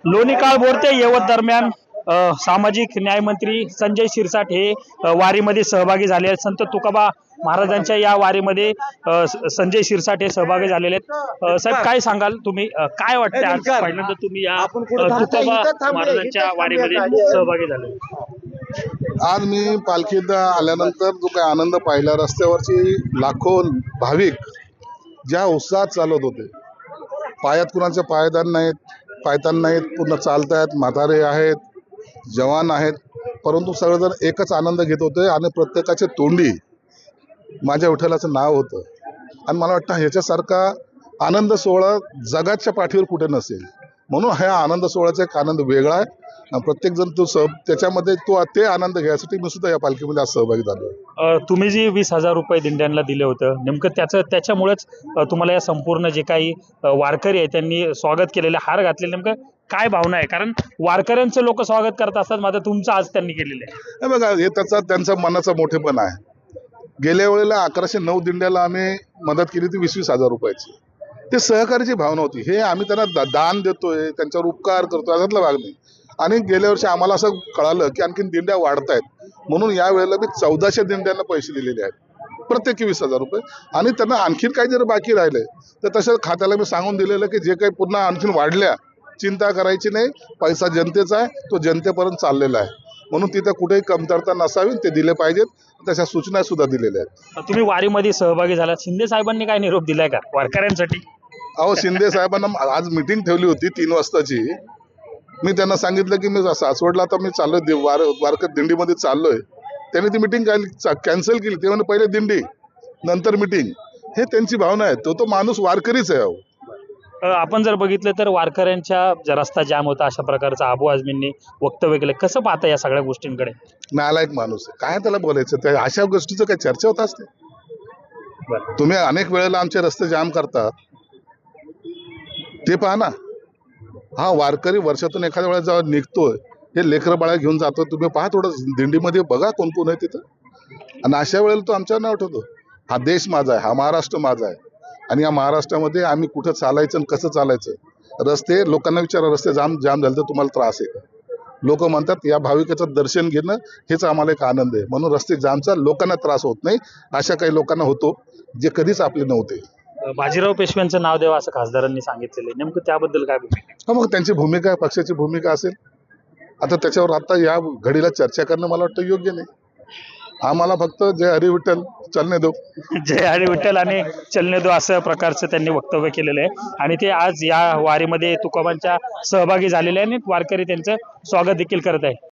लोणी काळ बोरते यवत दरम्यान सामाजिक न्याय मंत्री संजय शिरसाट हे वारीमध्ये सहभागी झाले आहेत। संत तुकोबा महाराजांच्या या वारीमध्ये संजय शिरसाट हे सहभागी झालेले आहेत। साहेब काय सांगाल तुम्ही, काय वाटतं आज पहिल्यांदा तुम्ही या तुकोबा महाराजांच्या वारीमध्ये सहभागी झाले? आज मी पालखीत आल्यानंतर जो काही आनंद पाहिला, रस्त्यावरची लाखो भाविक ज्या उत्साहात चालत होते, पायात कुणाचे पायदान नाहीत, पायतान नाहीत, पूर्ण चालतायत, म्हातारे आहेत, जवान आहेत, परंतु सगळेजण एकच आनंद घेत होते आणि प्रत्येकाचे तोंडी माझ्या विठ्ठलाचं नाव होतं। आणि मला वाटतं ह्याच्यासारखा आनंद सोहळा जगाच्या पाठीवर कुठे नसेल, म्हणून हा आनंद सोहळ्याचा एक आनंद वेगळा आहे आणि प्रत्येक जण त्याच्यामध्ये ते आनंद घ्यायसाठी मी सुद्धा या पालखीमध्ये आज सहभागी झालो। तुम्ही जी 20,000 रुपये दिंड्यांना दिले होतं, नेमकं त्याच्यामुळेच तुम्हाला या संपूर्ण जे काही वारकरी आहेत त्यांनी स्वागत केलेलं, हार घातलेलं, नेमकं काय भावना आहे? कारण वारकऱ्यांचं लोक स्वागत करत असतात, मात्र तुमचं आज त्यांनी केलेलं आहे। हे बघा, हे त्यांचा मनाचा मोठेपणा आहे। गेल्या वेळेला 1109 दिंड्याला आम्ही मदत केली ती 20,000 रुपयाची, ते सहकार्याची भावना होती। हे आम्ही त्यांना दान देतोय, त्यांच्यावर उपकार करतोय, यातला भाग नाही। आणि गेल्या वर्षी आम्हाला असं कळालं की आणखीन दिंड्या वाढतायत, म्हणून या वेळेला मी 1400 दिंड्यांना पैसे दिलेले आहेत, प्रत्येकी 20,000 रुपये। आणि त्यांना आणखीन काही जर बाकी राहिले तर तसं खात्याला मी सांगून दिलेलं की जे काही पुन्हा आणखीन वाढल्या, चिंता करायची नाही, पैसा जनतेचा आहे, तो जनतेपर्यंत चाललेला आहे, म्हणून तिथं कुठेही कमतरता नसावी, ते दिले पाहिजेत, तशा सूचना सुद्धा दिलेल्या आहेत। तुम्ही वारीमध्ये सहभागी झाला, शिंदे साहेबांनी काय निरोप दिलाय का वारकऱ्यांसाठी? अहो, शिंदे साहेबांना आज मीटिंग ठेवली होती 3 वाजताची। मी त्यांना सांगितलं की मी सासवडला आता मी चाललोय, वारकरी दिंडीमध्ये चाललोय। त्यांनी ती मीटिंग कॅन्सल केली, ते म्हणजे पहिले दिंडी नंतर मीटिंग, हे त्यांची भावना आहे। तो माणूस वारकरीच आहे। आपण जर बघितलं तर वारकऱ्यांच्या रस्ता जाम होता अशा प्रकारचं अबू आझमींनी वक्तव्य केलं, कसं पाहता या सगळ्या गोष्टींकडे? नालायक माणूस आहे, काय त्याला बोलायचं? त्या अशा गोष्टीचं काय चर्चा होत असते? तुम्ही अनेक वेळेला आमचे रस्ते जाम करतात, ते पहा ना। हा वारकरी वर्षातून एखाद्या वेळेला जेव्हा निघतोय, हे लेकरं बाळा घेऊन जातो, तुम्ही पहा थोडं दिंडीमध्ये बघा कोण कोण आहे तिथं। आणि अशा वेळेला तो आमच्यावर नाव ठेवतो। हा देश माझा आहे, हा महाराष्ट्र माझा आहे, आणि या महाराष्ट्रामध्ये आम्ही कुठं चालायचं आणि कसं चालायचं। रस्ते लोकांना विचारा, रस्ते जाम झाले तर तुम्हाला त्रास आहे का? लोक म्हणतात या भाविकाचं दर्शन घेणं हेच आम्हाला एक आनंद आहे, म्हणून रस्ते जामचा लोकांना त्रास होत नाही, अशा काही लोकांना होतो जे कधीच आपले नव्हते। बाजीराव पेशव्यांचं नाव द्यावं असं खासदारांनी सांगितलेलं, नेमकं त्याबद्दल काय भूमिका? मग त्यांची भूमिका, पक्षाची भूमिका असेल, आता त्याच्यावर आता या घडीला चर्चा करणं मला वाटतं योग्य नाही। आम्हाला फक्त जय हरी विठ्ठल चलने दो, जय हरी विठ्ठल आणि चलने दो असं प्रकारचं त्यांनी वक्तव्य केलेलं आहे। आणि ते आज या वारीमध्ये तुकोबांच्या सहभागी झालेले आहे आणि वारकरी त्यांचं स्वागत देखील करत आहे।